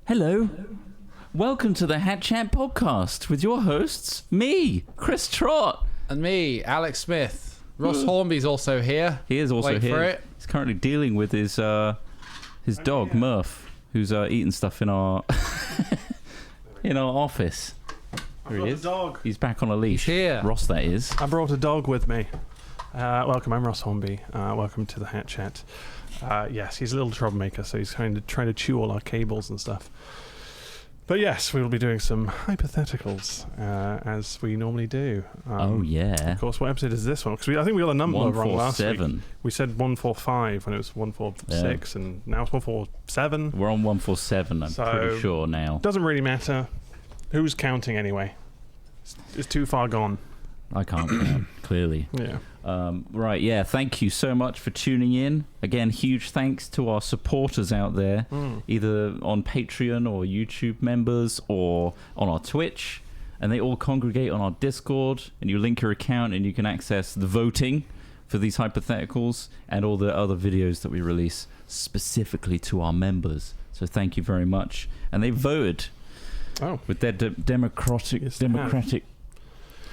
Hello. Welcome to the Hat Chat podcast with your hosts, me, Chris Trott. And me, Alex Smith. Ross Hornby's also here. He is also Wait here. for it. He's currently dealing with his dog, Murph, who's eating stuff in our in our office. Here he is. Dog. He's back on a leash. He's here. Ross, that is. I brought a dog with me. Welcome, I'm Ross Hornby. Welcome to the Hat Chat. Yes, he's a little troublemaker, so he's trying to chew all our cables and stuff. But yes, we will be doing some hypotheticals, as we normally do. Oh, yeah. Of course, what episode is this one? Because I think we got the number wrong last week. 147. We said 145 when it was 146, and now it's 147. We're on 147, I'm pretty sure now. Doesn't really matter. Who's counting anyway? It's too far gone. I can't count, clearly. Yeah. Right, yeah, thank you so much for tuning in. Again, huge thanks to our supporters out there, either on Patreon or YouTube members or on our Twitch. And they all congregate on our Discord, and you link your account and you can access the voting for these hypotheticals and all the other videos that we release specifically to our members. So thank you very much. And they voted with their democratic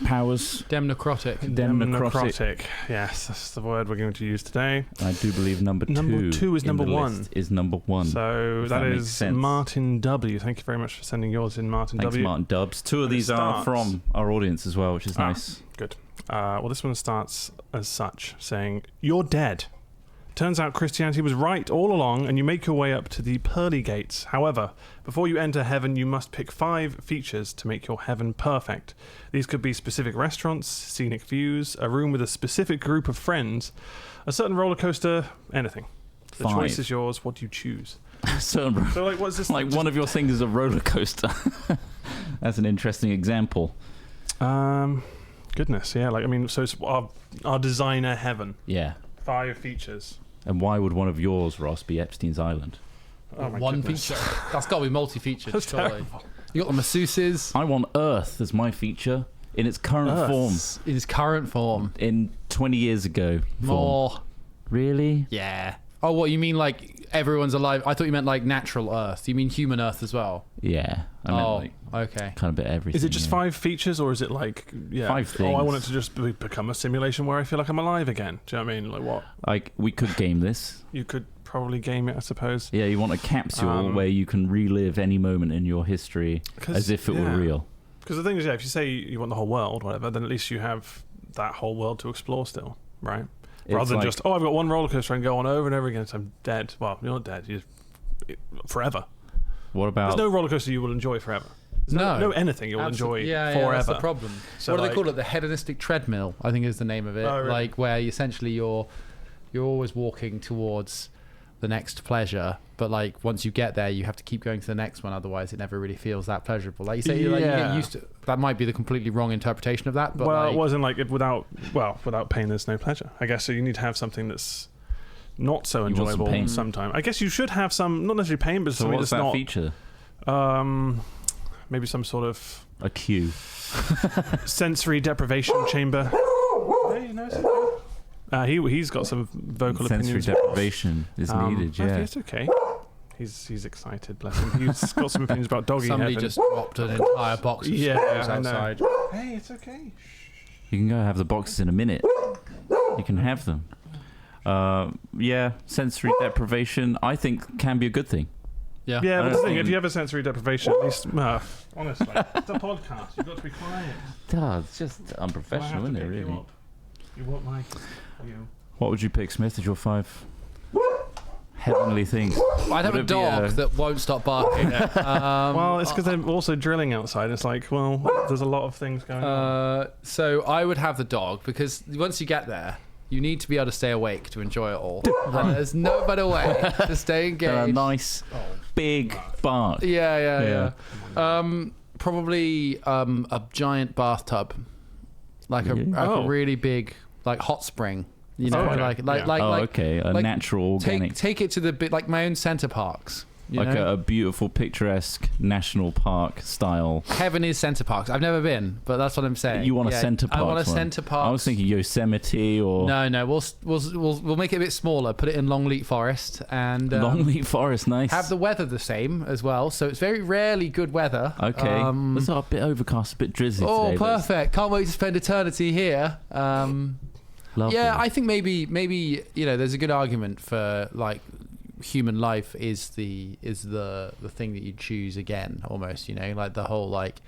powers. Democratic. Yes, that's the word we're going to use today. I do believe number two is number one. Is number one. So that is Martin W. Thank you very much for sending yours in, Martin W. Thanks, Martin Dubs. Two of these are from our audience as well, which is nice. Good. Well, this one starts as such, saying, "You're dead. Turns out Christianity was right all along, and you make your way up to the pearly gates. However, before you enter heaven, you must pick 5 features to make your heaven perfect. These could be specific restaurants, scenic views, a room with a specific group of friends, a certain roller coaster, anything. The choice is yours. What do you choose?" So, like, what's this? Like, one of your things is a roller coaster. That's an interesting example. Goodness, yeah. Like, I mean, so it's our designer heaven. Yeah. 5 features. And why would one of yours, Ross, be Epstein's Island? Oh my One goodness. feature. That's got to be multi-featured, That's surely. terrible. You got the masseuses. I want Earth as my feature in its current form. In its current form. In 20 years ago. More. Really? Yeah. Oh, what, you mean like everyone's alive? I thought you meant like natural Earth. You mean human Earth as well? Yeah. I meant like okay. kind of bit everything. Is it just 5 features, or is it like 5 things? Oh, I want it to just become a simulation where I feel like I'm alive again. Do you know what I mean? Like what? Like, we could game this. You could probably game it, I suppose. Yeah, you want a capsule where you can relive any moment in your history as if it were real. Because the thing is, if you say you want the whole world, whatever, then at least you have that whole world to explore still, right? Rather than just, I've got one roller coaster and go on over and over again, so I'm dead. Well, you're not dead. You're forever. What about... There's no roller coaster you will enjoy forever. There's no anything you'll enjoy forever. Yeah, that's the problem. So what do they call it? The hedonistic treadmill, I think is the name of it. Oh, really? Like, where essentially you're always walking towards the next pleasure, but like once you get there, you have to keep going to the next one. Otherwise, it never really feels that pleasurable. Like you say, like, you get used to. That might be the completely wrong interpretation of that. But it wasn't like without pain, there's no pleasure. I guess so. You need to have something that's not so enjoyable sometime. I guess you should have some, not necessarily pain, but so something what's that's that not feature? Maybe some sort of a cue. sensory deprivation chamber. Hey, no, it's okay. He's got some vocal sensory opinions. deprivation is needed. Yeah, it's okay. He's excited. Bless him. He's got some opinions about doggy Somebody heaven. just dropped an entire box of Skittles outside. Hey, it's okay. You can go have the boxes in a minute. You can have them. Sensory deprivation, I think, can be a good thing. Yeah, but the thing, if you have a sensory deprivation, at least, honestly, it's a podcast. You've got to be quiet. It's just unprofessional, isn't it, really? You won't like it. What would you pick, Smith, as your 5 heavenly things? I'd have a dog that won't stop barking. Well, it's because they're also drilling outside. It's like, well, there's a lot of things going on. So I would have the dog, because once you get there, you need to be able to stay awake to enjoy it all. There's no better way to stay engaged. A nice big bark. Yeah. Probably a giant bathtub, like a really big, like hot spring. You know, okay. like a natural organic. Take it to the bit like my own centre parks. Like a beautiful, picturesque national park style. Heaven is Center Parks. I've never been, but that's what I'm saying. You want a Center Parks? I want a one. Center Parks. I was thinking Yosemite or No. We'll make it a bit smaller. Put it in Longleat Forest and Longleat Forest. Nice. Have the weather the same as well. So it's very rarely good weather. Okay. It's a bit overcast, a bit drizzly Oh, today. perfect! Can't wait to spend eternity here. Lovely. Yeah, I think maybe there's a good argument for like human life is the thing that you choose again, almost, like the whole like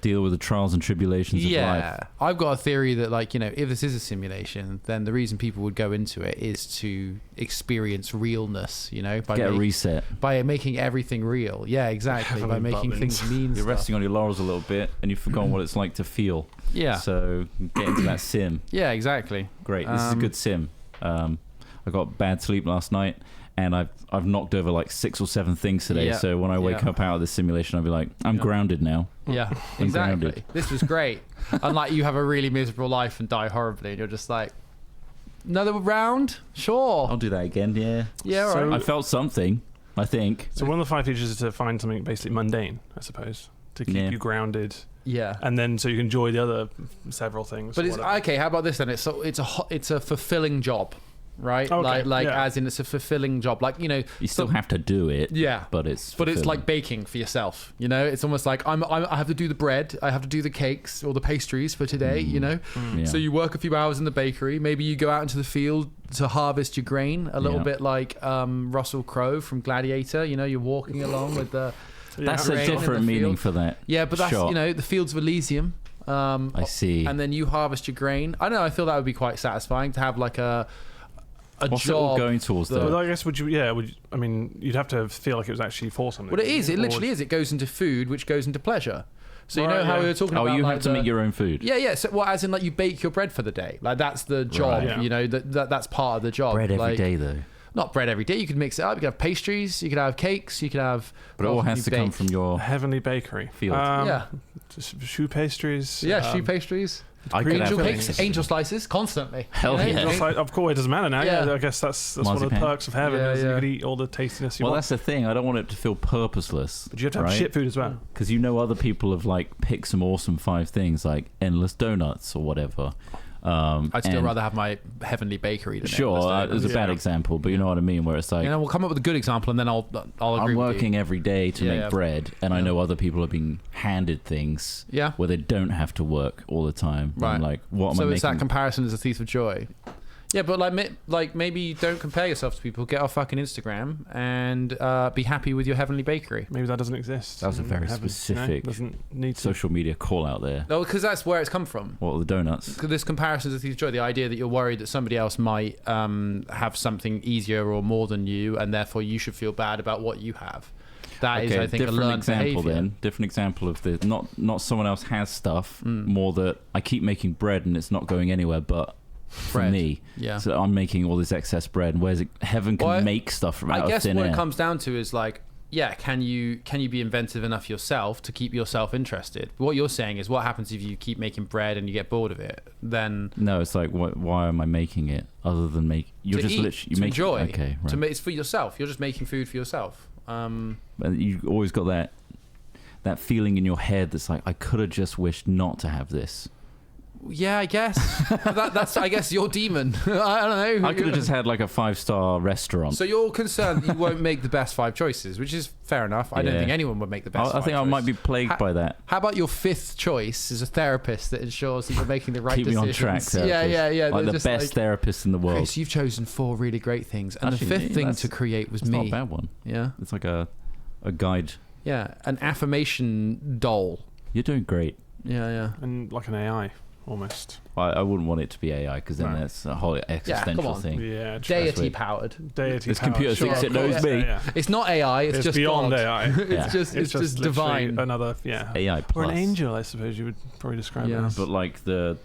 deal with the trials and tribulations of life. Yeah, I've got a theory that if this is a simulation, then the reason people would go into it is to experience realness, by Get a reset. by making everything real. Yeah, exactly. By making things mean. You're resting on your laurels a little bit, and you've forgotten what it's like to feel. Yeah. So get into that sim. Yeah, exactly. Great. This is a good sim. I got bad sleep last night, and I've knocked over like 6 or 7 things today. Yeah. So when I wake up out of this simulation, I'll be like, I'm grounded now. Yeah, I'm exactly. grounded. This was great. Unlike you have a really miserable life and die horribly, and you're just like, another round? Sure. I'll do that again. Yeah. Yeah, all So- right. I felt something, I think. So one of the 5 features is to find something basically mundane, I suppose, to keep you grounded, Yeah. and then so you can enjoy the other several things. But or it's whatever. okay. How about this then? It's a fulfilling job, right? Okay, Like yeah. as in it's a fulfilling job. Like You still have to do it. Yeah. But it's But it's like baking for yourself, It's almost like I have to do the bread, I have to do the cakes or the pastries for today, Yeah. So you work a few hours in the bakery. Maybe you go out into the field to harvest your grain, a little bit like Russell Crowe from Gladiator. You're walking along with the. That's grain a in the different meaning field. for that. Yeah, but that's shot. the fields of Elysium. I see. And then you harvest your grain. I don't know. I feel that would be quite satisfying to have like a What's job. it all going towards Well, though? I guess I mean, you'd have to feel like it was actually for something. Well, it is. It Or- literally is. It goes into food, which goes into pleasure. So you Right, know how yeah. we were talking Oh, about. you like, have to make your own food. Yeah. So, as in, like, you bake your bread for the day. Like, that's the job. Right. Yeah. That's part of the job. Bread every like, day though. Not bread every day. You could mix it up. You could have pastries. You could have cakes. You could have. But it all what has you to come bake. from your Heavenly Bakery. field. Yeah. Just choux pastries. Yeah, choux pastries. I could Angel have cakes, angel slices, constantly. Hell yeah. Angel slice- Of course, it doesn't matter now. Yeah. Yeah, I guess that's one of the Marzipan. perks of heaven. Yeah, is yeah. You can eat all the tastiness you Well, want. that's the thing. I don't want it to feel purposeless. But you have to have right? shit food as well. Because other people have like picked some awesome 5 things like endless donuts or whatever. I'd still and- rather have my heavenly bakery than Sure, endless it was a donuts. bad Yeah. example, but you know what I mean. Where it's like We'll come up with a good example, and then I'll agree I'm with working you. every day to Yeah, make yeah. bread, and I know other people are being handed things Yeah. where they don't have to work all the time. And Right. I'm like, what am I So making? it's that comparison as a thief of joy. Yeah, but like maybe don't compare yourself to people. Get off fucking Instagram and be happy with your heavenly bakery. Maybe that doesn't exist. That was a in very heaven, specific doesn't need to. Social media call out there. No, because that's where it's come from. What are the donuts? 'Cause this comparison as a thief of joy, the idea that you're worried that somebody else might have something easier or more than you, and therefore you should feel bad about what you have. That is, I think, a different learned example behavior. then. Different example of the not someone else has stuff, more that I keep making bread and it's not going anywhere but for Bread. me. Yeah. So I'm making all this excess bread, and where's it? Heaven can Well, make stuff from out I of guess thin what air. it comes down to is like, yeah, can you be inventive enough yourself to keep yourself interested? What you're saying is, what happens if you keep making bread and you get bored of it? Then No, it's like, why am I making it? Other than you're to just eat, literally to make enjoy. Okay, right. It's for yourself. You're just making food for yourself. And you always got that feeling in your head that's like, I could have just wished not to have this. Yeah, I guess that's I guess your demon. I don't know. I could have just had like a 5-star restaurant. So you're concerned that you won't make the best 5 choices, which is fair enough. I don't Yeah. think anyone would make the best. I 5 think I choices. might be plagued by that. How about your 5th choice is a therapist that ensures that you're making the right Keep me decisions? on track. Therapist. Yeah. Like They're the just best therapist in the world. Chris, you've chosen 4 really great things, and Actually, the 5th thing that's- to create was It's me. not a bad one. Yeah, It's like a guide. yeah, an affirmation doll. You're doing great. Yeah. And like an AI, almost. I wouldn't want it to be AI because then Right. that's a whole existential on. thing. Yeah. Deity sweet. powered. Deity. This power, computer sure, thinks of it knows course. me. Yeah. It's not AI. It's just beyond God. AI. Yeah. It's just literally divine. Another, yeah. AI plus. Or an angel, I suppose you would probably describe Yeah. it as. But like the,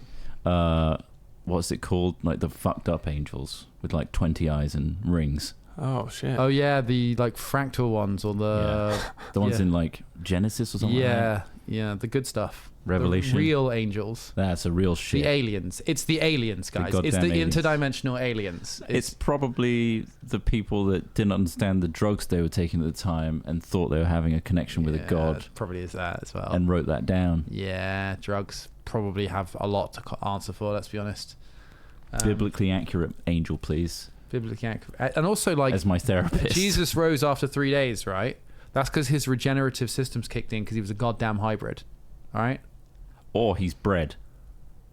what's it called? Like the fucked up angels with like 20 eyes and rings. Oh shit. Oh yeah, the like fractal ones or the the ones in like Genesis or something. yeah, the good stuff. Revelation. The real angels. That's a real shit. The aliens. It's the aliens, guys. It's the aliens. interdimensional aliens. It's probably the people that didn't understand the drugs they were taking at the time and thought they were having a connection with a god. Probably is that as well. And wrote that down. Yeah, drugs probably have a lot to answer for. Let's be honest. Biblically accurate angel, please. Biblically accurate, and also like as my therapist. Jesus rose after 3 days, right? That's because his regenerative systems kicked in because he was a goddamn hybrid. All right. Or he's bread.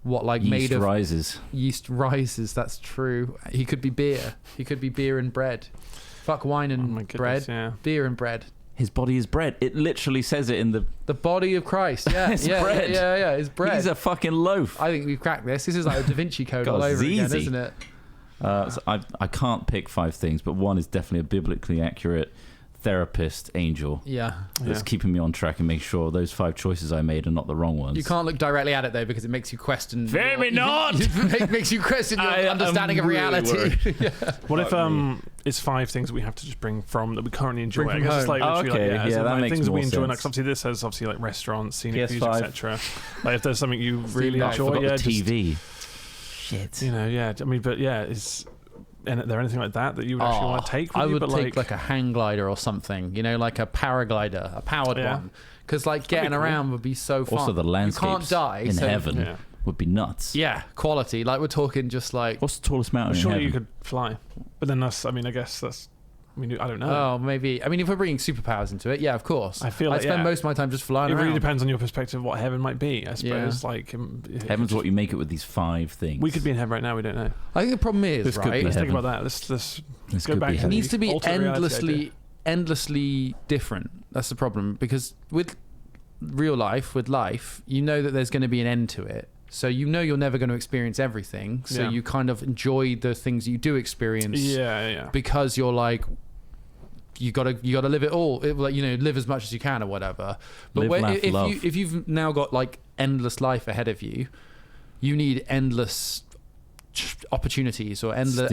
What, like yeast made of rises? Yeast rises. That's true. He could be beer. He could be beer and bread. Fuck wine and bread. Yeah. Beer and bread. His body is bread. It literally says it in the body of Christ. Yeah, it's bread. Yeah. It's bread. He's a fucking loaf. I think we've cracked this. This is like a Da Vinci Code God, all over it's again, easy. isn't it? So I can't pick 5 things, but one is definitely a biblically accurate therapist angel. Yeah. That's keeping me on track and make sure those 5 choices I made are not the wrong ones. You can't look directly at it though because it makes you question. Fear me not! It makes you question your understanding of reality. What if it's 5 things that we have to just bring from that we currently enjoy? Bring I from guess it's like home. literally Okay, yeah, that like makes things that we more enjoy. sense. Like obviously this says obviously like restaurants, scenic views, PS5. etc. Like if there's something you really I enjoy, forgot the just, TV. Shit. you know, I mean, but is there anything like that you would actually want to take with I you? would But take like a hang glider or something, like a paraglider, a powered one. Because like getting around would be so fun. Also the landscapes you can't die, in heaven would be nuts. Yeah, quality. Like we're talking just like... What's the tallest mountain in surely heaven? you could fly. But then I guess that's... I mean, I don't know. Oh, maybe. I mean, if we're bringing superpowers into it, yeah, of course. I feel like, I'd spend most of my time just flying around. It really depends on your perspective of what heaven might be, I suppose. Like Heaven's what you make it with these 5 things. We could be in heaven right now, we don't know. I think the problem is, This could right? be Let's think heaven. about that. Let's go could back be to It heaven. needs to be alternate reality idea. endlessly different. That's the problem. Because with real life, with life, you know that there's going to be an end to it. So you know you're never going to experience everything. So you kind of enjoy the things you do experience. Yeah. Because you're like... You gotta live it all, live as much as you can or whatever. But Live, if you've now got like endless life ahead of you, you need endless opportunities or endless.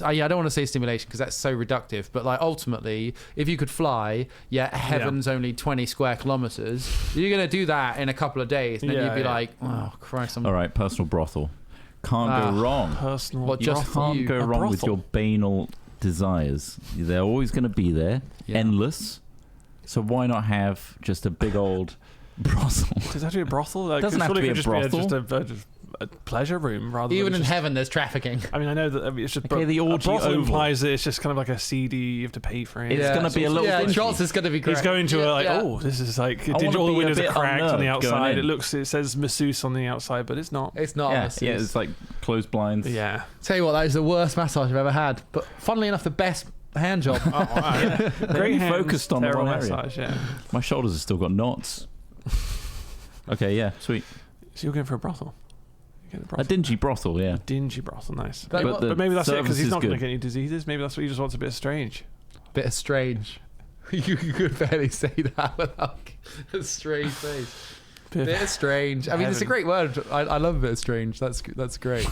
I don't want to say stimulation because that's so reductive. But like ultimately, if you could fly, heaven's only 20 square kilometers. You're gonna do that in a couple of days, and then you'd be like, oh Christ! All right, personal brothel. Can't go wrong. Personal. What, You just for can't you? go A wrong with brothel? your banal desires. They're always going to be there, endless. So why not have just a big old brothel? Does that have to be a brothel? Like, Doesn't have to be a brothel. Just a pleasure room rather Even than in just, heaven, there's trafficking. I mean, I know that it's just Okay, the a orgy brothel oval. implies that it's just kind of like a CD you have to pay for it. It's gonna be a little Yeah, bit- Trots is gonna be great. He's going to this is like wanna all the be a windows are bit cracked on the unnerved going outside. in. It says masseuse on the outside, but it's not. It's not. Yeah, This yeah, is- it's like closed blinds. Yeah. Tell you what, that is the worst massage I've ever had. But funnily enough, the best hand job. Oh, wow. Great hands, focused on the terrible wrong area. massage. Yeah. My shoulders have still got knots. Okay, yeah, sweet. So you're going for a brothel. A dingy brothel, yeah. Dingy brothel, nice. Like, But the But maybe that's it because service he's is not going to good. get any diseases. Maybe that's what he just wants a bit strange. Bit of strange. You could barely say that without a strange face. Bit of strange. I mean, it's a great word. I love a bit of strange. That's great.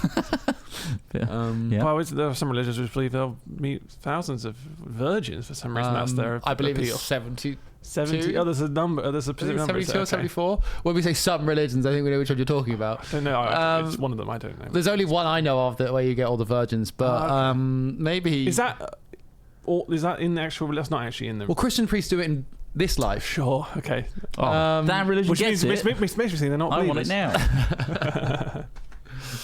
Yeah. Well, there are some religions which believe they'll meet thousands of virgins for some reason. That's their I believe appeal. it's 70. 70. Oh, there's a number. There's a specific number. 72 or Okay. 74. When we say some religions, I think we know which one you're talking about. I don't know. It's one of them. I don't know. There's only one I know of where you get all the virgins, but maybe Is that is that in the actual? That's not actually in the. well, Christian priests do it in this life. Sure. Okay. Oh, that religion Which gets means it. makes me think they're not. I want believers. it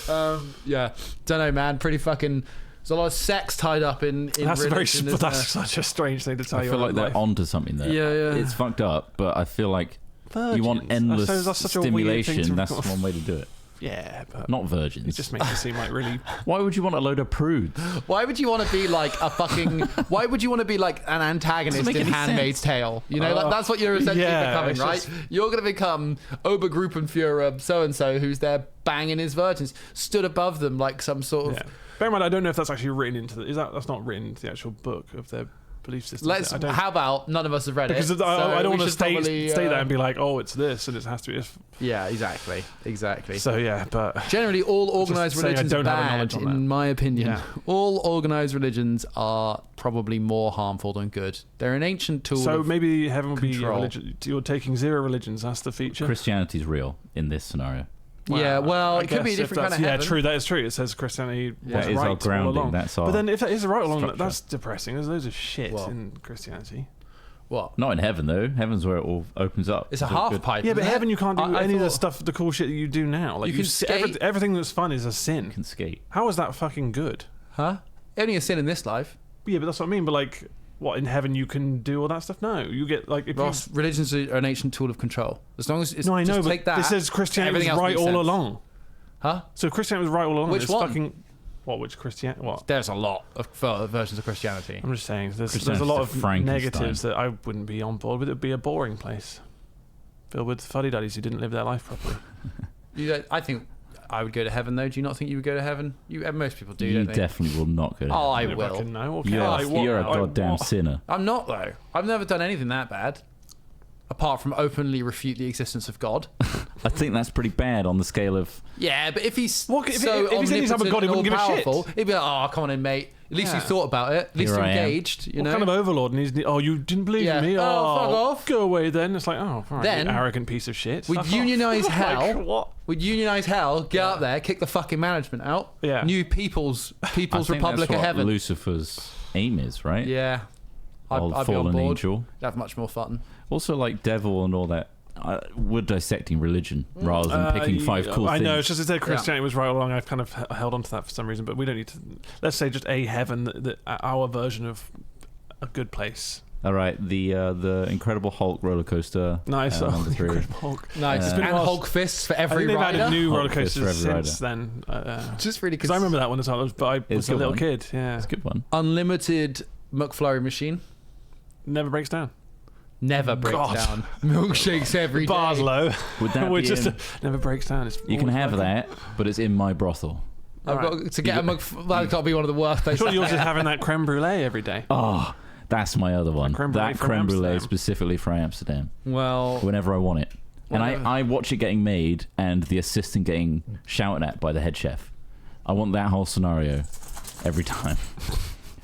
now. Yeah, don't know, man. Pretty fucking. There's a lot of sex tied up in That's religion, isn't that's there? such a strange thing to tell I you. feel like about they're life. onto something there. Yeah. It's fucked up, but I feel like Virgins. you want endless That's such a weird thing stimulation. to That's record. one way to do it. Yeah, but Not virgins. it just makes it seem like really. Why would you want a load of prudes? Why would you want to be like a fucking? Why would you want to be like an antagonist Doesn't make in any Handmaid's Tale? You know, like, that's what you're essentially becoming, it's right? just- You're going to become Obergruppenführer so and so, who's there banging his virgins, stood above them like some sort of. Yeah. Bear in mind, I don't know if that's actually written into the. That's not written into the actual book of their belief system. Let's. How about none of us have read because it? I don't want to state that and be like, oh, it's this and it has to be. Yeah, exactly. So yeah, but generally, all organized religions are bad, in my opinion. Yeah. All organized religions are probably more harmful than good. They're an ancient tool. So of maybe heaven would be a control. religion. You're taking 0 religions. That's the feature. Christianity's real in this scenario. Yeah, well, I it could be a guess different kind of yeah, heaven. true. That is true. It says Christianity was That is right our grounding. all along. That's our But then, if that is right all along, structure. that's depressing. There's loads of shit What? in Christianity. What? Not in heaven though. Heaven's where it all opens up. It's a all half good. pipe. Yeah, but isn't heaven it? you can't do I any of the thought- stuff, the cool shit that you do now. Like You can skate. everything that's fun is a sin. You can skate. How is that fucking good? Huh? Only a sin in this life. Yeah, but that's what I mean. But like, what in heaven you can do all that stuff? No, you get like if Ross, religions are an ancient tool of control. As long as it's no, I know, just but take that. this says Christianity was everything else right makes all sense. along. Huh? So Christianity was right all along. Which it's one? Fucking what? Which Christianity? What? There's a lot of versions of Christianity. I'm just saying, there's a Christianity's lot a of Frankenstein. negatives that I wouldn't be on board with. It would be a boring place filled with fuddy-duddies who didn't live their life properly. I think I would go to heaven, though. Do you not think you would go to heaven? Most people do, You don't they? definitely will not go to Oh, I heaven. will. Fucking no. Okay. You're, Like, what- you're a like, goddamn what? sinner. I'm not, though. I've never done anything that bad. Apart from openly refute the existence of God. I think that's pretty bad on the scale of. Yeah, but if he's Well, if so he's any type of omnipotent God, he and wouldn't give a shit. all-powerful, he'd be like, "Oh, come on in, mate. At least you Yeah. thought about it. At least Here you're I am. engaged. You What know." kind of overlord? And he's, oh, you didn't believe Yeah. in me? Oh, fuck off. Go away then. It's like, oh, all right, Then, you arrogant piece of shit. we'd Fuck off. unionize Like, hell. what? We'd unionize hell. Get up there, kick the fucking management out. Yeah. New People's I think Republic that's of what Heaven. Lucifer's aim is, right? Yeah, Old I'd be on fallen board. angel. Have much more fun. Also, like devil and all that. We're dissecting religion rather than picking 5 cool I things. know, it's just as though Christianity was right all along. I've kind of held on to that for some reason, but we don't need to. Let's say just a heaven, our version of a good place. All right, the Incredible Hulk roller coaster. Nice. Number 3. Incredible Hulk. Nice. It's been a And while. Hulk fists for I every think they've rider. added new roller Hulk fist for coasters every since then. Just really Because I remember that one as well, but I was a a good little one. kid. Yeah, It's a good one. Unlimited McFlurry machine. never breaks down. Never breaks God. down. Milkshakes every day. Bars low. Would that Which be just in- never breaks down. It's You can always have working. that, but it's in my brothel. I've Alright. got to get a that's got to be one of the worst places. Surely yours is having that creme brulee every day. Oh, that's my other one. creme brulee That from creme brulee Amsterdam. specifically for Amsterdam. Well, Whenever I want it. And Whenever. I watch it getting made and the assistant getting shouted at by the head chef. I want that whole scenario every time.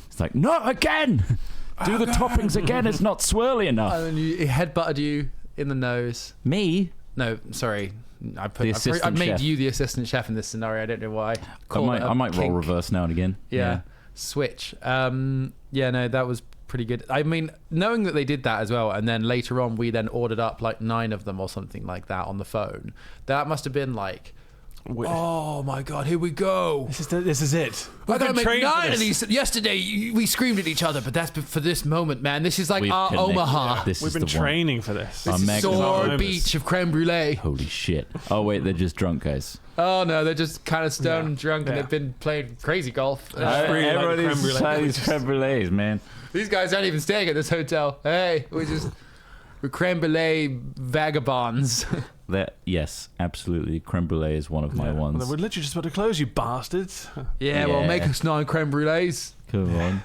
It's like, not again! Do the toppings again, it's not swirly enough. and then he headbutted you in the nose. Me? No, sorry. The assistant I made chef. you the assistant chef in this scenario. I don't know why. I might roll reverse now and again. Yeah. Switch. Yeah, no, that was pretty good. I mean, knowing that they did that as well, and then later on we then ordered up like 9 of them or something like that on the phone. That must have been like, oh my god, here we go. This is it. I gotta been make trained for 9 of this. these. Yesterday we screamed at each other, but that's for this moment, man. This is like We've our connected. Omaha. This We've is been the one. training for this. This Our is mega Sore moments. Beach of creme brulee. Holy shit. Oh, wait, they're just drunk, guys. Oh no, they're just kind of stoned and drunk, and Yeah. they've been playing crazy golf. really like the creme Everybody's brulee. trying these creme brulees, man. These guys aren't even staying at this hotel. Hey, we're creme brulee vagabonds. Yes, absolutely. Creme brulee is one of my Well, ones. we're literally just about to close, you bastards. Yeah, well, Yeah. make us 9 creme brulees. Come on.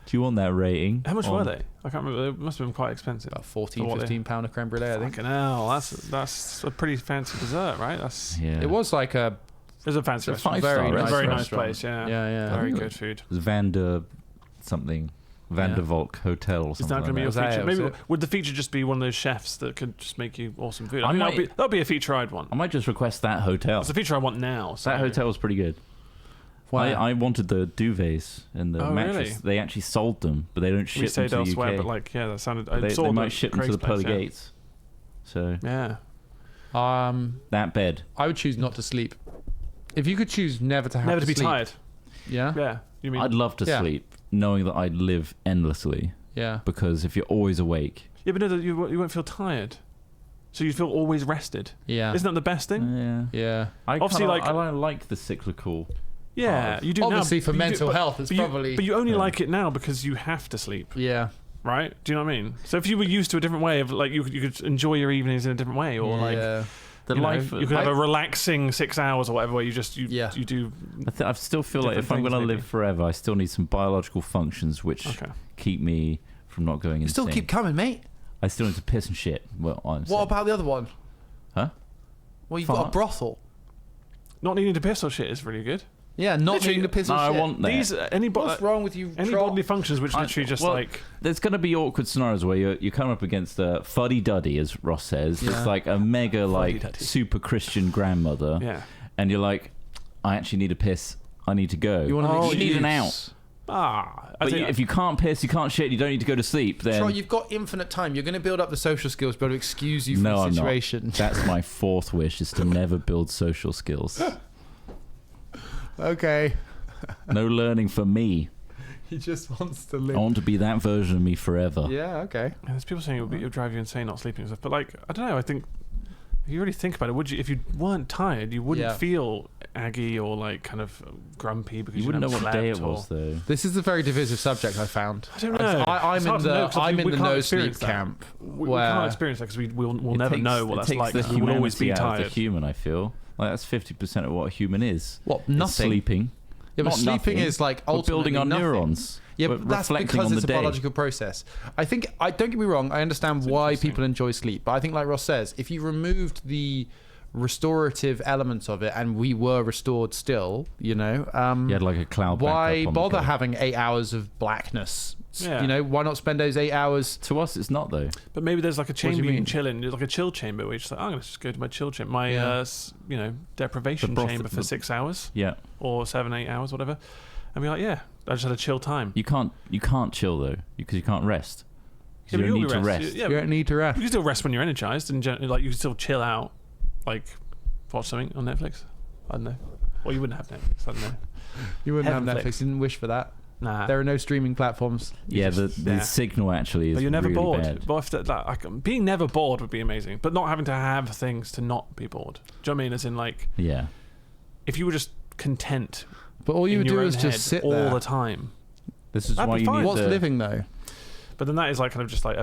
Do you want that rating? How much on- were they? I can't remember. They must have been quite expensive. About 14, For what 15 pound of creme brulee, I think. Fucking hell, that's a pretty fancy dessert, right? Yeah. It was like a It's a fancy It's a restaurant. 5-star very nice, Very nice restaurant. place, yeah. Yeah. Very good food. It was Vander something. Vander Volk Hotel or Is something that going to be your Was that feature? it? Maybe Was it? would the feature just be one of those chefs that could just make you awesome food? I I mean, might- that'll be a feature I'd want. I might just request that hotel. It's a feature I want now. So. That hotel was pretty good. Wow. I wanted the duvets and the Oh, mattress. really? They actually sold them, but they don't We ship them stayed to the elsewhere, UK. but like, yeah, that sounded. I they saw might the ship them to Craig's the pearly place, yeah. gates. So Yeah. that bed. I would choose not to sleep. If you could choose never to have Never to be sleep, tired. Yeah. Yeah. You mean? I'd love to Yeah. sleep, knowing that I'd live endlessly. Yeah. Because if you're always awake, Yeah, but no, you won't feel tired. So you feel always rested. Yeah. Isn't that the best thing? Yeah. I Obviously, kinda- like- I like the cyclical. Yeah, you do Obviously, now. for but you do- mental but- health, it's but you- probably. But you only Yeah. like it now because you have to sleep, Yeah. right? Do you know what I mean? So if you were used to a different way of like, you could enjoy your evenings in a different way, or like. Yeah. The You know, life. you could have a relaxing 6 hours or whatever where you Yeah. do. I still feel like different if I'm things, going to maybe. live forever, I still need some biological functions which Okay. keep me from not going insane. Still keep coming, mate. I still need to piss and shit. Well, What about the other one? Huh? Well, you've got a Fart. brothel. Not needing to piss or shit is really good. Yeah, not Literally, needing to piss No, or I shit. want that. These What's wrong with you, any Trott? bodily functions which literally just well, like there's going to be awkward scenarios where you come up against a fuddy-duddy, as Ross says. Yeah. It's like a mega, like, Fuddy-duddy. super Christian grandmother. yeah. And you're like, I actually need to piss. I need to go. You want Oh, You need an out. I But think if you can't piss, you can't shit, you don't need to go to sleep, then... Trott, you've got infinite time. You're going to build up the social skills, be able to excuse you from No, the I'm not. situation. That's my fourth wish, is to never build social skills. Okay. No learning for me. He just wants to I live. want to be that version of me forever. Yeah, okay. Yeah, there's people saying it would drive you insane not sleeping and stuff, but like I don't know. I think if you really think about it, would you? If you weren't tired, you wouldn't Yeah. feel aggy or like kind of grumpy because You wouldn't know haven't what day it slept or- was, though. This is a very divisive subject, I found. I don't know. I'm It's in hard to know, the 'cause I'm we in the can't no sleep experience that. camp. We where can't experience that because we'll It never takes- know what it that's takes like. the 'Cause we will always be humanity out of tired. the human, I feel. Like, that's 50% of what a human is. what It's nothing. sleeping. Yeah, but Not sleeping nothing. is like We're ultimately building our nothing. neurons. Yeah, We're but that's reflecting because on it's the a day. biological process. I think, don't get me wrong, I understand why interesting. people enjoy sleep, but I think, like Ross says, if you removed the restorative elements of it and we were restored still, You had like a cloud why backup on the bother go. having 8 hours of blackness? Yeah. Why not spend those 8 hours? To us, it's not, though. But maybe there's like a do you chamber you mean? can chill in. There's like a chill chamber where you're just like, I'm going to just go to my chill chamber, my Yeah. deprivation The broth- chamber for the- 6 hours Yeah. or 7, 8 hours, whatever, and be like, yeah, I just had a chill time. You can't chill, though, because you can't rest. 'Cause Yeah, you but don't you'll need to be rest. Yeah, You don't need to you rest. can still rest when you're energized, and like you can still chill out, like watch something on Netflix. I don't know. Well, you wouldn't have Netflix. I don't know. You wouldn't have Heavenflix. Netflix. You didn't wish for that. Nah. There are no streaming platforms. Yeah, the yeah. signal actually is But you're never really bored. bad. But being never bored would be amazing. But not having to have things to not be bored. Do you know what I mean? As in, like, Yeah. if you were just content But all you in would your do own is head just sit all there. the time. This is That'd why be you fine. need What's the... living though? But then that is like kind of just like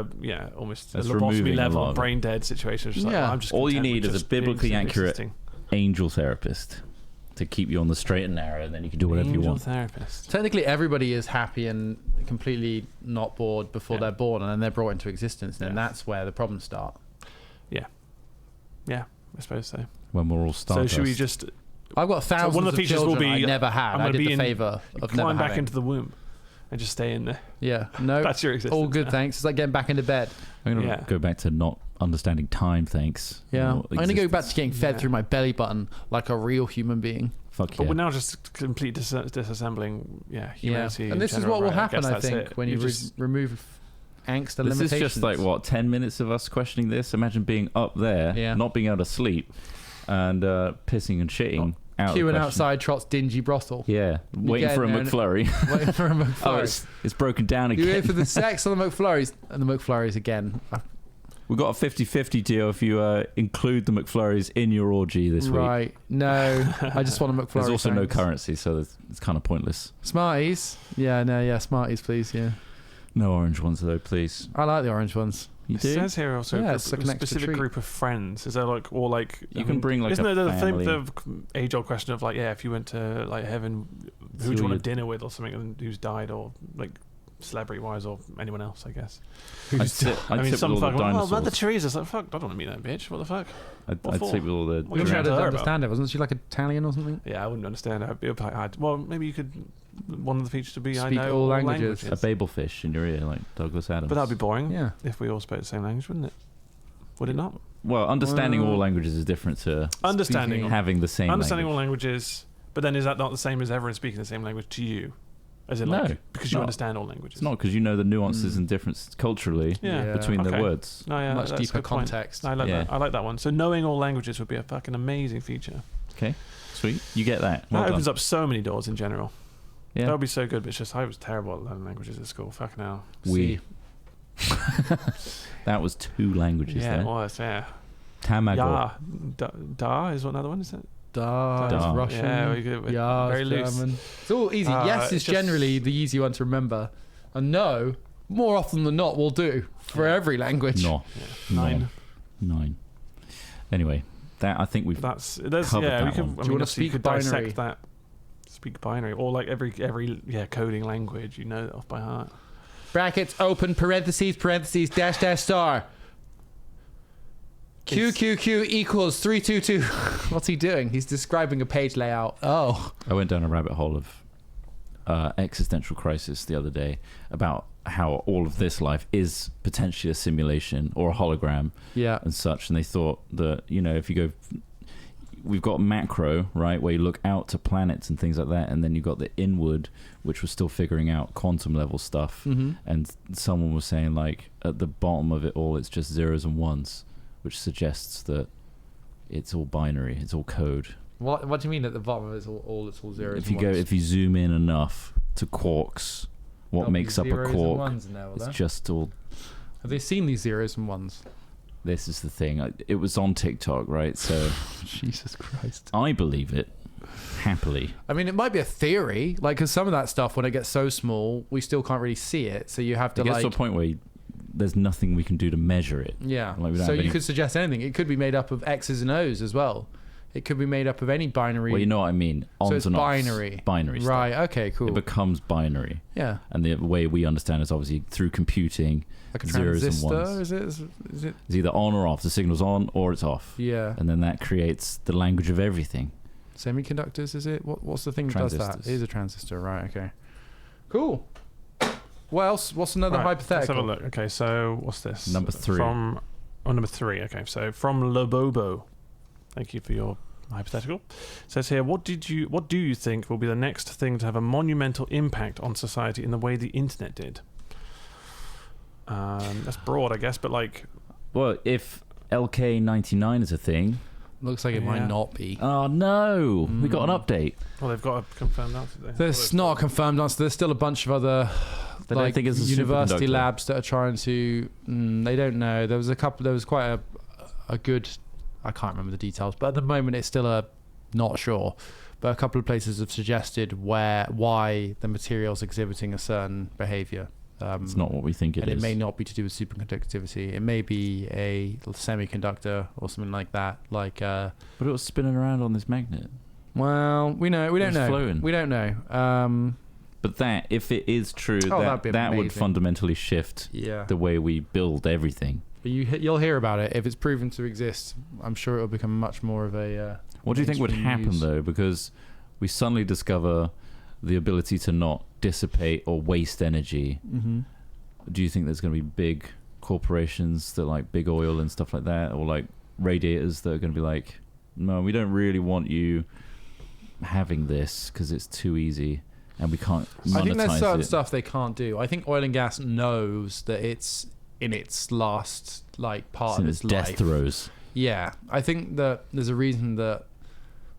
almost a That's lobotomy removing a lot level, of it. brain dead situation. Just like, Yeah. well, I'm just All you content need with is a just being biblically accurate existing. angel therapist to keep you on the straight and narrow, and then you can do whatever you Angel want. therapist. Technically, everybody is happy and completely not bored before Yeah. they're born, and then they're brought into existence, and Yeah. that's where the problems start. Yeah, I suppose so. When we're all stardust. So should we just I've got thousands one of the features will children be, I never had. I'm I gonna did be the in- favour of never climb back having. into the womb and just stay in there? Yeah, no, That's your existence. all good, now. thanks. It's like getting back into bed. I'm gonna Yeah. go back to not understanding time, thanks. Yeah, Or I'm gonna go back existence. to getting fed Yeah. through my belly button like a real human being. Fuck But yeah. we're now just complete disassembling, humanity. And in this is general, what will right? happen, guess I that's think, it. when you just remove angst and This limitations. is just like, what, 10 minutes of us questioning this? Imagine being up there, Yeah. not being able to sleep, and pissing and shitting out of the Queuing question. outside Trott's dingy brothel, Yeah, waiting get for a there and- McFlurry. waiting for a Oh, McFlurry. it's broken down You're here again. for the sex or the McFlurries, and the McFlurries again. We've got a 50-50 deal if you include the McFlurries in your orgy this week. Right? No, I just want a McFlurry. There's also no thanks. currency, so it's kind of pointless. Smarties. Yeah, Smarties, please. Yeah, No orange ones, though, please. I like the orange ones. You It do? says here also Yeah, a it's like an extra specific treat. group of friends. Is there like, or like You can bring, like, isn't a there family. the age-old question of like, if you went to like heaven, who would you want to dinner with or something, and who's died, or like celebrity-wise, or anyone else, I guess. I'd sit I mean, with some all the fuck, oh, dinosaurs. Mother Teresa's like, fuck, I don't want to meet that bitch. What the fuck? I'd What for? sleep with all the... What You you tried trying to to her understand it, wasn't she like Italian or something? Yeah, I wouldn't understand. I'd be like, well, maybe you could. One of the features to be I Speak know all languages. A babel fish in your ear, like Douglas Adams. But that'd be boring. Yeah. If we all spoke the same language, wouldn't it? Would it not? Well, understanding Well- all languages is different to Understanding Speaking- having the same understanding all language. languages, but then is that not the same as everyone speaking the same language to you? As in, No, like, because you not. understand all languages. It's not because you know the nuances Mm. and differences culturally Yeah. Yeah. between the Okay. words. No, yeah, Much that's a deeper good point. context. I like Yeah. that. I like that one. So knowing all languages would be a fucking amazing feature. Okay, sweet. You get that. Well that opens done. up so many doors in general. Yeah. That would be so good. But it's just I was terrible at learning languages at school. Fucking hell. We. That was 2 languages Yeah, it there. was. Yeah. Tamago. Ja. Da is another one, is it? Da, Da. is Russian. Yeah, we could- Yeah, very it's loose. German. It's all easy. Yes is it's just- generally the easy one to remember, and no, more often than not, will do for every language. No. Yeah. 9. 9. Anyway, that I think we've... There's covered yeah. We that could. one. I Do you mean, wanna obviously you speak could binary? dissect that. Speak binary, or like every coding language, you know that off by heart. brackets open parentheses dash dash star. QQQ equals 322. What's he doing? He's describing a page layout. Oh. I went down a rabbit hole of existential crisis the other day about how all of this life is potentially a simulation or a hologram, and such. And they thought that, if you go, we've got macro, right, where you look out to planets and things like that, and then you've got the inward, which was still figuring out quantum level stuff. And someone was saying, like, at the bottom of it all, it's just zeros and ones, which suggests that it's all binary, it's all code. What do you mean at the bottom of it, it's all zeros and ones? If you zoom in enough to quarks, what makes up a quark? It's just all. Have they seen these zeros and ones? This is the thing. It was on TikTok, right? So, Jesus Christ, I believe it happily. I mean, it might be a theory, like, because some of that stuff, when it gets so small, we still can't really see it. So you have to, it gets to a point where there's nothing we can do to measure it. Yeah. So you could suggest anything. It could be made up of X's and O's as well. It could be made up of any binary. Well, you know what I mean. Ons so it's and binary. Offs. Binary stuff. Right. Okay. Cool. It becomes binary. Yeah. And the way we understand is obviously through computing. Like a zeros transistor, and ones. is it? It's either on or off. The signal's on or it's off. Yeah. And then that creates the language of everything. Semiconductors, is it? What's the thing that does that? It is a transistor. Right. Okay. Cool. What else? What's another hypothetical? Let's have a look. Okay, so what's this? Number 3. Number 3. Okay, so from Lobobo. Thank you for your hypothetical. It says here, what do you think will be the next thing to have a monumental impact on society in the way the internet did? That's broad, I guess, but like... Well, if LK99 is a thing... Looks like it might not be. Oh, no. We got an update. Well, they've got a confirmed answer there. There's not a confirmed answer. There's still a bunch of other university labs that are trying to... they don't know. There was quite a good... I can't remember the details, but at the moment it's still not sure. But a couple of places have suggested why the material's exhibiting a certain behavior. It's not what we think it is. And it may not be to do with superconductivity. It may be a semiconductor or something like that. But it was spinning around on this magnet. Well, we don't know. Floating. We don't know. But that, if it is true, that would fundamentally shift the way we build everything. But you'll hear about it. If it's proven to exist, I'm sure it'll become much more of a... what do you think would happen, though? Because we suddenly discover the ability to not dissipate or waste energy. Do you think there's going to be big corporations that like big oil and stuff like that, or like radiators that are going to be like, no, we don't really want you having this because it's too easy and we can't monetize it? I think there's certain stuff they can't do. I think oil and gas knows that it's in its last part of its life. Death throes. Yeah, I think that there's a reason that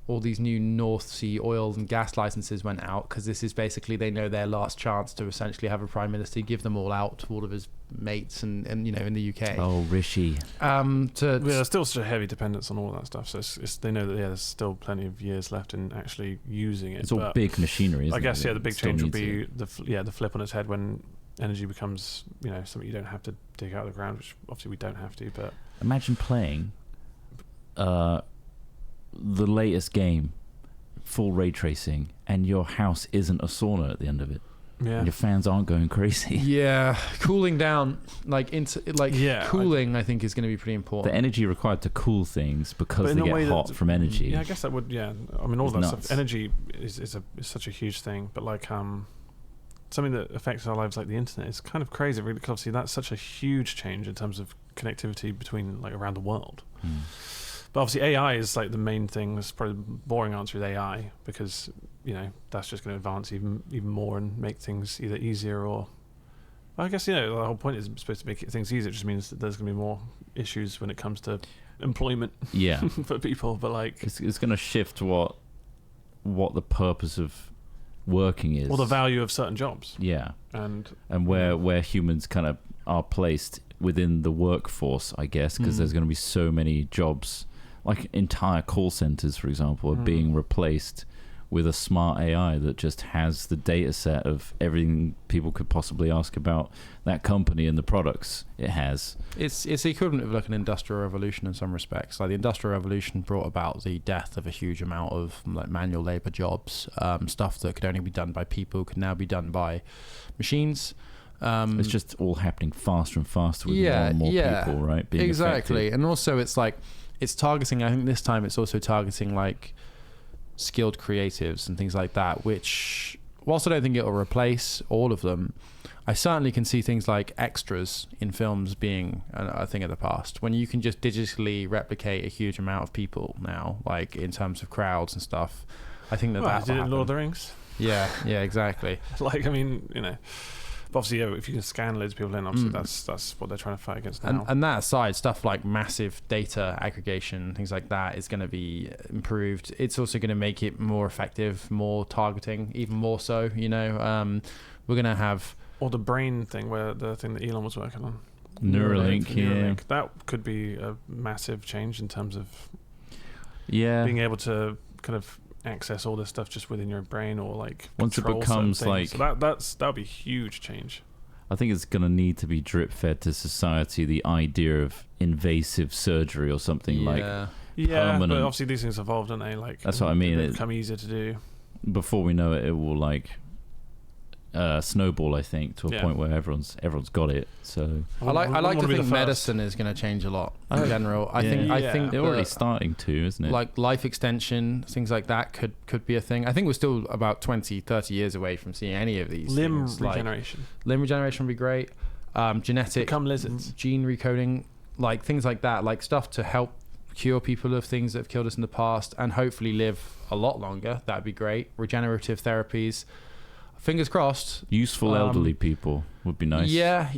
all these new North Sea oil and gas licenses went out, because this is basically, they know their last chance to essentially have a prime minister give them all out to all of his mates and in the UK. Oh, Rishi. There's still such a heavy dependence on all of that stuff, so they know that there's still plenty of years left in actually using it. It's all big machinery, isn't it? I guess the big change will be the flip on its head when energy becomes something you don't have to dig out of the ground, which obviously we don't have to. But imagine playing the latest game, full ray tracing, and your house isn't a sauna at the end of it. Yeah. And your fans aren't going crazy. Yeah, cooling down, cooling, I think is going to be pretty important. The energy required to cool things because they get hot from energy. Yeah, I guess that would. Yeah, I mean, all that stuff. Energy is such a huge thing, but something that affects our lives like the internet is kind of crazy, really, because obviously that's such a huge change in terms of connectivity between around the world. But obviously AI is the main thing. That's probably the boring answer is AI, because that's just going to advance even more and make things either easier or... I guess the whole point is supposed to make things easier. It just means that there's going to be more issues when it comes to employment for people. But it's going to shift what the purpose of working is, or the value of certain jobs. Yeah, and where humans kind of are placed within the workforce, I guess, because there's going to be so many jobs. Like entire call centers, for example, are being replaced with a smart AI that just has the data set of everything people could possibly ask about that company and the products it has. It's the equivalent of an industrial revolution in some respects. The industrial revolution brought about the death of a huge amount of manual labor jobs. Stuff that could only be done by people could now be done by machines. It's just all happening faster and faster with more and more people, right? Being exactly. affected. And also it's like, it's targeting, I think this time it's also targeting like skilled creatives and things like that, which whilst I don't think it'll replace all of them, I certainly can see things like extras in films being a thing of the past, when you can just digitally replicate a huge amount of people now, like in terms of crowds and stuff. I think that did it in Lord of the Rings. Yeah, exactly. Like, I mean, you know, obviously, if you can scan loads of people in, obviously that's what they're trying to fight against now. And that aside, stuff like massive data aggregation, things like that, is going to be improved. It's also going to make it more effective, more targeting, even more so. You know, we're going to have. Or the brain thing, where the thing that Elon was working on. Neuralink. That could be a massive change in terms of being able to kind of access all this stuff just within your brain, or like once it becomes like so that'll be a huge change. I think it's going to need to be drip fed to society, the idea of invasive surgery or something like permanent. But obviously these things evolve, don't they? Like, that's what I mean. They become easier to do. Before we know it, it will like snowball, I think, to a point where everyone's got it. So I like to think medicine is going to change a lot in general. I think they're already starting to, isn't it? Like life extension, things like that could be a thing. I think we're still about 20-30 years away from seeing any of these limb things. regeneration. Limb regeneration would be great. Genetic become lizards, gene recoding, like things like that, like stuff to help cure people of things that have killed us in the past and hopefully live a lot longer. That'd be great. Regenerative therapies. Fingers crossed. Useful elderly people would be nice. Yeah.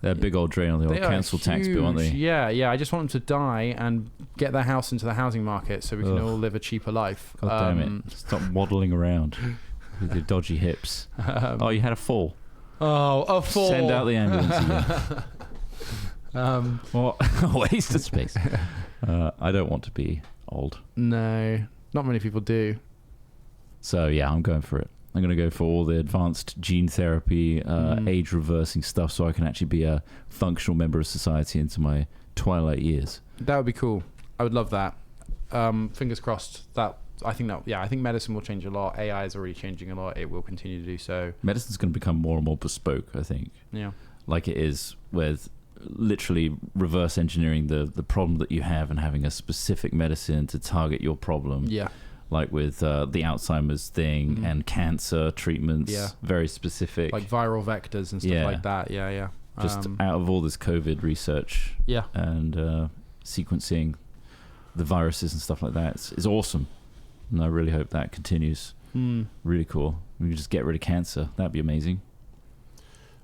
They're a big old drain on the old council tax bill, aren't they? Yeah. I just want them to die and get their house into the housing market so we can all live a cheaper life. God damn it. Stop waddling around with your dodgy hips. You had a fall. Oh, a fall. Send out the ambulance again. What a waste of space. I don't want to be old. No, not many people do. So yeah, I'm going for it. I'm going to go for all the advanced gene therapy, age reversing stuff, so I can actually be a functional member of society into my twilight years. That would be cool. I would love that. Fingers crossed. I think medicine will change a lot. AI is already changing a lot. It will continue to do so. Medicine's going to become more and more bespoke, I think. Yeah. Like it is with literally reverse engineering the problem that you have and having a specific medicine to target your problem. Yeah. Like with the Alzheimer's thing and cancer treatments, very specific. Like viral vectors and stuff like that. Yeah. Just out of all this COVID research and sequencing the viruses and stuff like that, it's awesome. And I really hope that continues. Really cool. We can just get rid of cancer. That'd be amazing.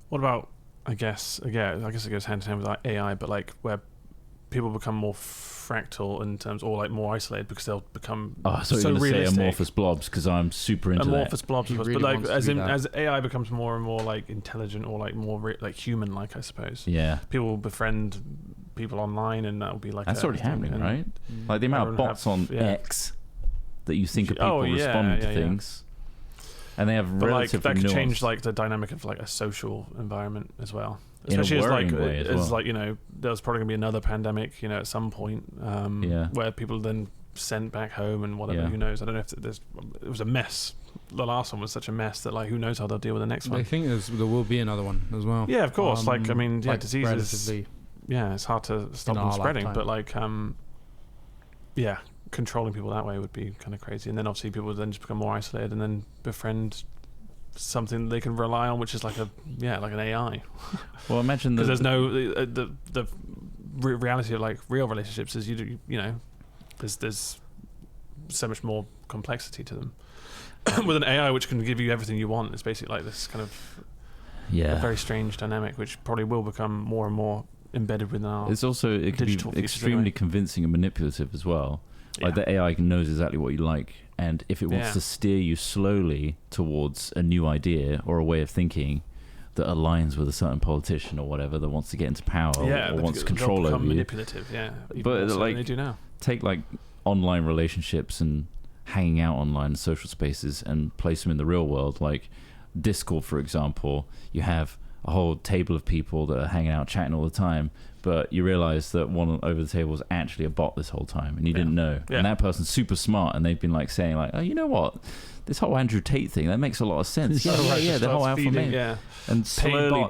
What about, I guess it goes hand in hand with like AI, but like where people become more fractal in terms, or like more isolated because they'll become so you're going to say amorphous blobs because I'm super into amorphous blobs, really but like as AI becomes more and more like intelligent or like more like human, like I suppose. Yeah. People will befriend people online, and that will be like that's already happening, right? Like the amount of bots on X that you think of people responding to things. And they have relatively that could nuanced. change like the dynamic of like a social environment as well. Especially as like way as well. like, you know, there's probably gonna be another pandemic, you know, at some point, where people are then sent back home and whatever. Who knows? I don't know if it was a mess. The last one was such a mess that like who knows how they'll deal with the next one. I think there will be another one as well. Yeah, of course. Like I mean, like diseases. It's hard to stop them spreading, lifetime. but like controlling people that way would be kind of crazy. And then obviously people would then just become more isolated and then befriend something they can rely on, which is like an AI. Well, imagine because there's no the reality of like real relationships is you know there's so much more complexity to them. With an AI which can give you everything you want, it's basically like this kind of a very strange dynamic which probably will become more and more embedded within our it's also it can be extremely convincing and manipulative as well. Like the AI knows exactly what you like, and if it wants to steer you slowly towards a new idea or a way of thinking that aligns with a certain politician or whatever that wants to get into power or wants control over you, manipulative. But like they do now. Take like online relationships and hanging out online in social spaces and place them in the real world. Like Discord, for example, you have a whole table of people that are hanging out chatting all the time, but you realize that one over the table was actually a bot this whole time, and you didn't know. And that person's super smart, and they've been like saying like, oh, you know what, this whole Andrew Tate thing, that makes a lot of sense. Yeah, the whole alpha male. And slowly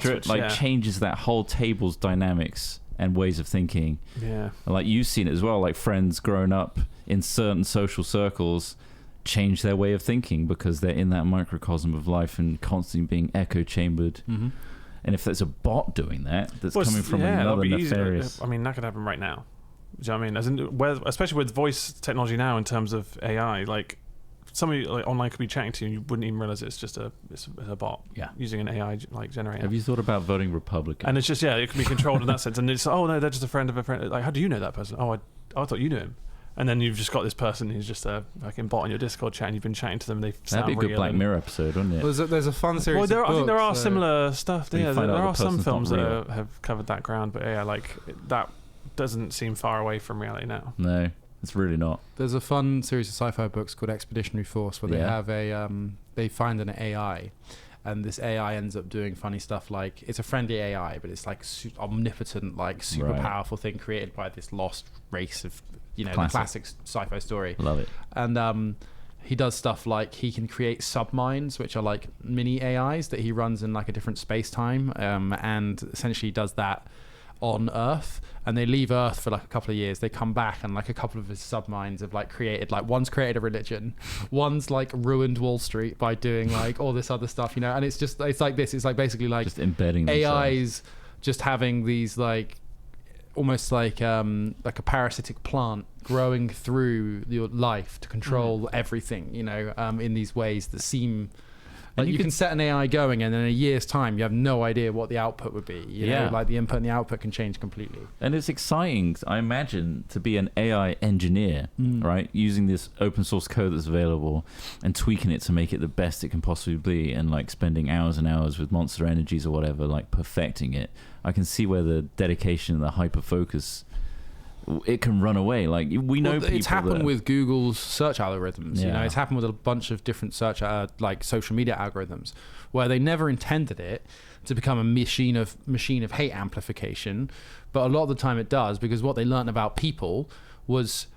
changes that whole table's dynamics and ways of thinking. And like you've seen it as well, like friends growing up in certain social circles change their way of thinking because they're in that microcosm of life and constantly being echo chambered. And if there's a bot doing that, that's coming from another nefarious... I mean, that could happen right now. Do you know what I mean? As in, especially with voice technology now in terms of AI, like somebody like online could be chatting to you and you wouldn't even realize it's just a bot using an AI like generator. Have you thought about voting Republican? And it's just, it can be controlled in that sense. And it's, oh no, they're just a friend of a friend. Like, how do you know that person? Oh, I thought you knew him. And then you've just got this person who's just a fucking bot on your Discord chat, and you've been chatting to them. That'd be a good Black Mirror episode, wouldn't it? Well, there's a fun series. Well, I think there are books, similar stuff. Yeah, there are some films that have covered that ground, but like that doesn't seem far away from reality now. No, it's really not. There's a fun series of sci-fi books called Expeditionary Force, where they have they find an AI. And this AI ends up doing funny stuff like, it's a friendly AI, but it's like omnipotent, like super powerful thing created by this lost race of, the classic sci-fi story. Love it. And he does stuff like he can create subminds, which are like mini AIs that he runs in like a different space-time, and essentially does that on Earth, and they leave Earth for like a couple of years. They come back, and like a couple of his subminds have like created, like one's created a religion, one's like ruined Wall Street by doing like all this other stuff, and it's like this. It's like basically like just embedding AIs themselves. Just having these like almost like a parasitic plant growing through your life to control everything, in these ways that seem. Like you can set an AI going, and in a year's time, you have no idea what the output would be. You know, like the input and the output can change completely. And it's exciting, I imagine, to be an AI engineer, right? Using this open source code that's available and tweaking it to make it the best it can possibly be, and like spending hours and hours with Monster Energies or whatever, like perfecting it. I can see where the dedication and the hyper focus, it can run away. Like we know people it's happened with Google's search algorithms. It's happened with a bunch of different search like social media algorithms, where they never intended it to become a machine of hate amplification, but a lot of the time it does, because what they learned about people was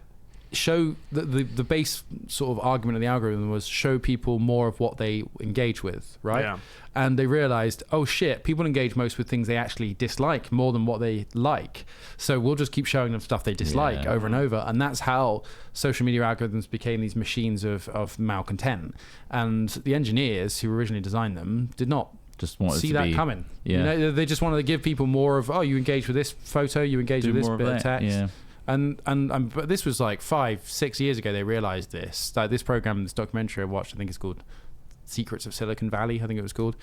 show the base sort of argument of the algorithm was show people more of what they engage with, right? And they realized, oh shit, people engage most with things they actually dislike more than what they like, so we'll just keep showing them stuff they dislike over and over. And that's how social media algorithms became these machines of malcontent. And the engineers who originally designed them did not just want see that coming. They just wanted to give people more of, oh, you engage with this photo, you engage with this bit of text. And but this was like 5-6 years ago. They realized this. Like this program, this documentary I watched, I think it's called Secrets of Silicon Valley. I think it was called.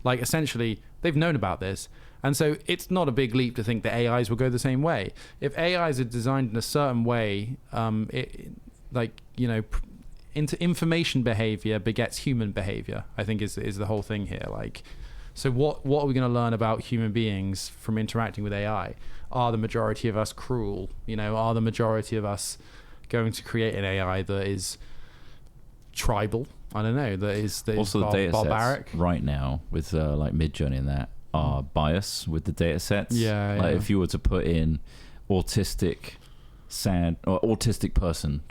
Like essentially, they've known about this, and so it's not a big leap to think that AIs will go the same way. If AIs are designed in a certain way, into information behavior begets human behavior, I think is the whole thing here. Like, so what are we going to learn about human beings from interacting with AI? Are the majority of us cruel? Are the majority of us going to create an AI that is tribal? I don't know. That is also the data barbaric. Sets right now with like Midjourney and that are bias with the data sets. If you were to put in autistic, sad or autistic person,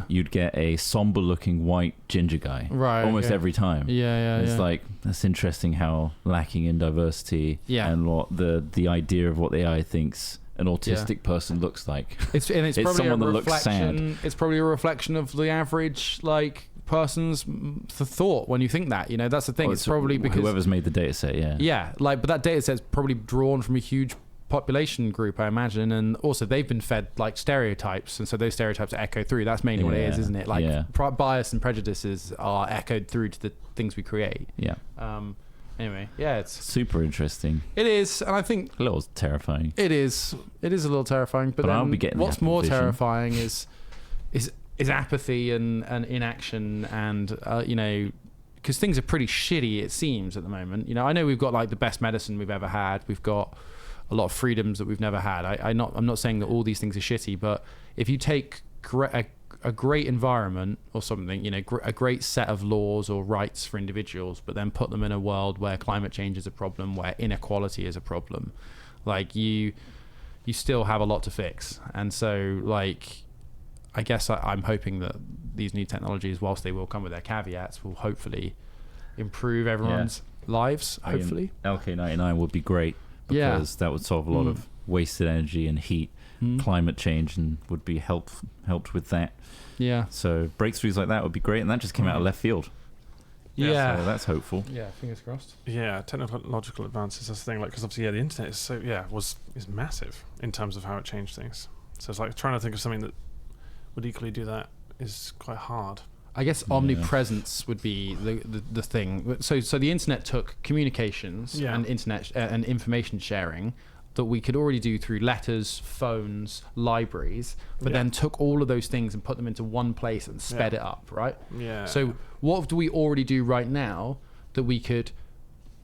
you'd get a somber looking white ginger guy almost every time. It's like, that's interesting how lacking in diversity and what the idea of what the AI thinks an autistic person looks like. It's probably someone that looks sad. It's probably a reflection of the average person's thought when you think that. That's the thing. It's probably because whoever's made the data set. But that data set's probably drawn from a huge population group, I imagine, and also they've been fed like stereotypes, and so those stereotypes are echoed through. That's mainly what it is, isn't it? Like bias and prejudices are echoed through to the things we create. Anyway, it's super interesting. It is, and I think a little terrifying. It is a little terrifying, but then I'll be getting what's more terrifying is apathy and inaction, and because things are pretty shitty, it seems, at the moment. I know we've got like the best medicine we've ever had. We've got a lot of freedoms that we've never had. I'm not saying that all these things are shitty, but if you take a great environment or something, you know, a great set of laws or rights for individuals, but then put them in a world where climate change is a problem, where inequality is a problem, like you still have a lot to fix. And so, like, I guess I'm hoping that these new technologies, whilst they will come with their caveats, will hopefully improve everyone's lives. Hopefully, LK99 would be great, because that would solve a lot of wasted energy and heat, climate change, and would be helped with that. Yeah. So breakthroughs like that would be great, and that just came out of left field. Yeah. So that's hopeful. Yeah, fingers crossed. Yeah, technological advances. That's the thing. Like, because obviously, the internet is massive in terms of how it changed things. So it's like trying to think of something that would equally do that is quite hard. I guess omnipresence would be the thing. So the internet took communications and internet and information sharing that we could already do through letters, phones, libraries, but then took all of those things and put them into one place and sped it up, right? Yeah. So what do we already do right now that we could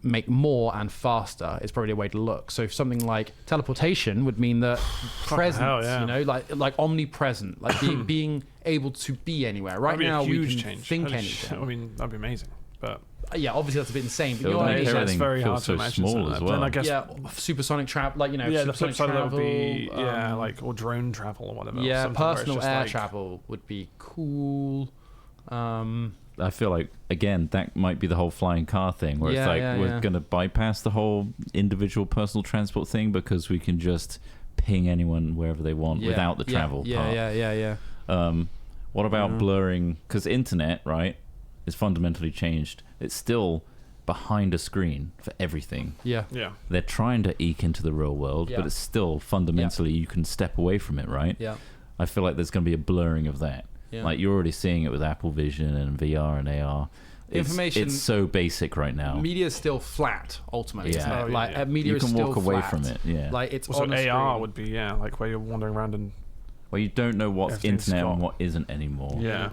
make more and faster is probably a way to look. So something like teleportation would mean that presence, you know, like omnipresent, like being able to be anywhere. Right now we can think anything. I mean, that'd be amazing, but yeah, obviously that's a bit insane. But you know what I mean? It's very hard to imagine. Small as well. Then I guess, supersonic travel, like, you know, the flip side of that would be travel, like, or drone travel or whatever. Yeah, personal air travel would be cool. I feel like, again, that might be the whole flying car thing, where it's like we're going to bypass the whole individual personal transport thing because we can just ping anyone wherever they want without the travel part. Yeah. What about blurring? Because internet, right, is fundamentally changed. It's still behind a screen for everything. Yeah. They're trying to eke into the real world, but it's still fundamentally you can step away from it, right? Yeah. I feel like there's going to be a blurring of that. Yeah. Like, you're already seeing it with Apple Vision and VR and AR. It's so basic right now. Media is still flat, ultimately. Yeah. Media you can is still walk away flat. from it. Yeah. Like, it's also on a AR screen. would be like where you're wandering around and you don't know what's internet and what isn't anymore. Yeah.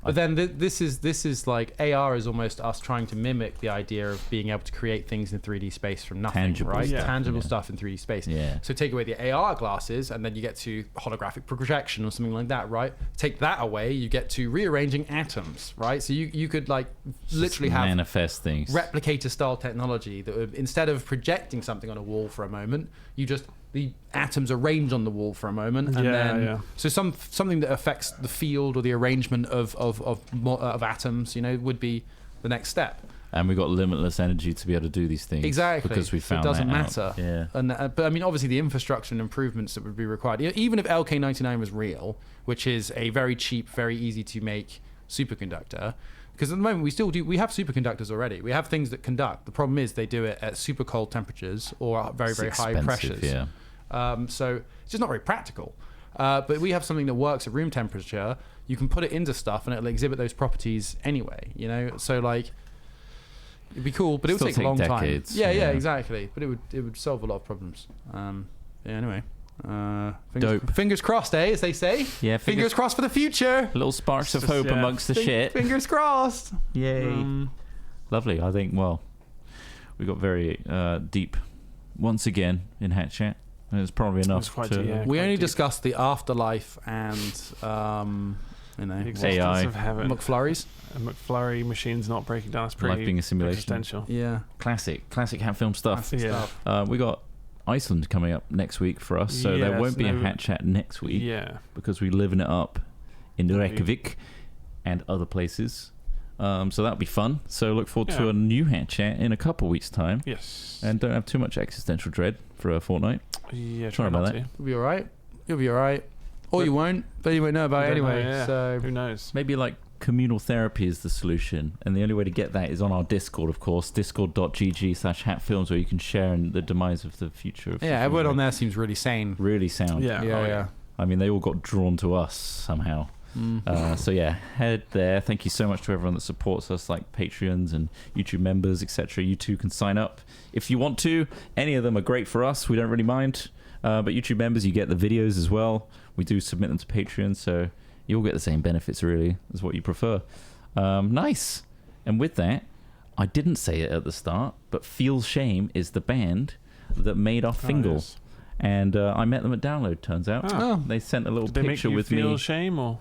But then this is like AR is almost us trying to mimic the idea of being able to create things in 3D space from nothing, tangible, right? Yeah. Tangible stuff in 3D space. Yeah. So take away the AR glasses, and then you get to holographic projection or something like that, right? Take that away, you get to rearranging atoms, right? So you could like literally have manifest things, replicator style technology that would, instead of projecting something on a wall for a moment, the atoms arrange on the wall for a moment, and so something that affects the field or the arrangement of atoms, you know, would be the next step. And we've got limitless energy to be able to do these things. Exactly, because we found it doesn't that matter. Out. Yeah. And but I mean, obviously, the infrastructure and improvements that would be required, even if LK99 was real, which is a very cheap, very easy to make superconductor. Because at the moment we have superconductors already. We have things that conduct. The problem is they do it at super cold temperatures or very, very high pressures. Yeah. So it's just not very practical. But we have something that works at room temperature. You can put it into stuff and it'll exhibit those properties anyway, you know? So like, it'd be cool, but it would take a long decades. time. Yeah, exactly. But it would solve a lot of problems. Anyway. Fingers crossed, as they say. Yeah, fingers crossed for the future. Little sparks of hope amongst the shit. Fingers crossed. Yay. Lovely. I think, we got very deep once again in Hat Chat. It's probably enough. We only discussed the afterlife and the existence of heaven. McFlurries. A McFlurry machine's not breaking down. It's pretty life being a simulation. Existential. Yeah. Classic hat film stuff. Stuff. We got Iceland coming up next week for us, so there won't be a Hat Chat next week. Yeah. Because we're living it up in Reykjavik and other places. So that'll be fun. So look forward to a new Hat Chat in a couple weeks' time. Yes. And don't have too much existential dread for a fortnight. Yeah, try about that. You'll be alright. You'll be alright. Or you won't, but you won't know about it anyway. So who knows? Maybe like communal therapy is the solution, and the only way to get that is on our Discord, of course, discord.gg/hatfilms, where you can share in the demise of the future. Everyone on there seems really sane. Really sound. Yeah. I mean, they all got drawn to us somehow. So head there. Thank you so much to everyone that supports us, like Patreons and YouTube members, etc. You too can sign up if you want to. Any of them are great for us. We don't really mind. But YouTube members, you get the videos as well. We do submit them to Patreon, so you'll get the same benefits really as what you prefer. Nice. And with that, I didn't say it at the start, but Feel Shame is the band that made our Fingal. Yes. And I met them at Download, turns out. They sent a little picture with me. Did they make you feel shame or?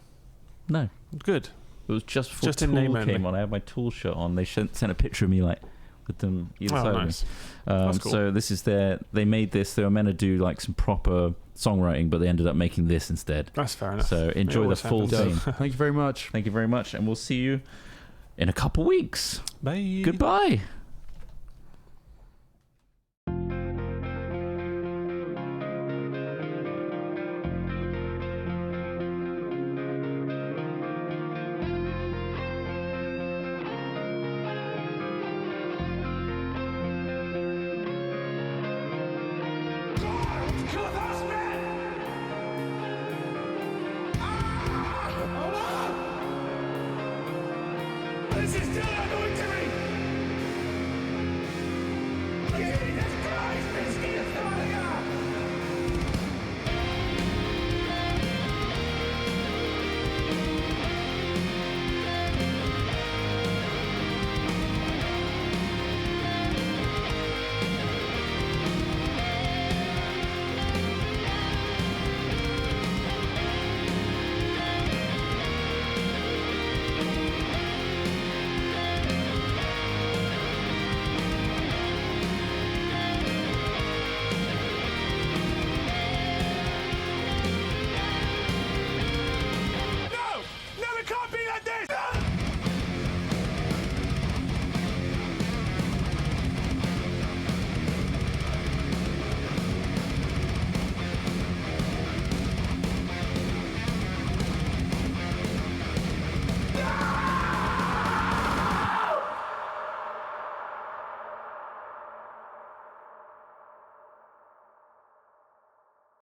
No. Good. It was just before Just in name Tool came only. on. I had my Tool shirt on. They sent a picture of me like with them either side nice. of me. That's cool. So this is they made this. They were meant to do like some proper songwriting, but they ended up making this instead. That's fair enough. So enjoy the always full happens. thing. Thank you very much. Thank you very much, and we'll see you in a couple weeks. Bye. Goodbye. Kill us, man!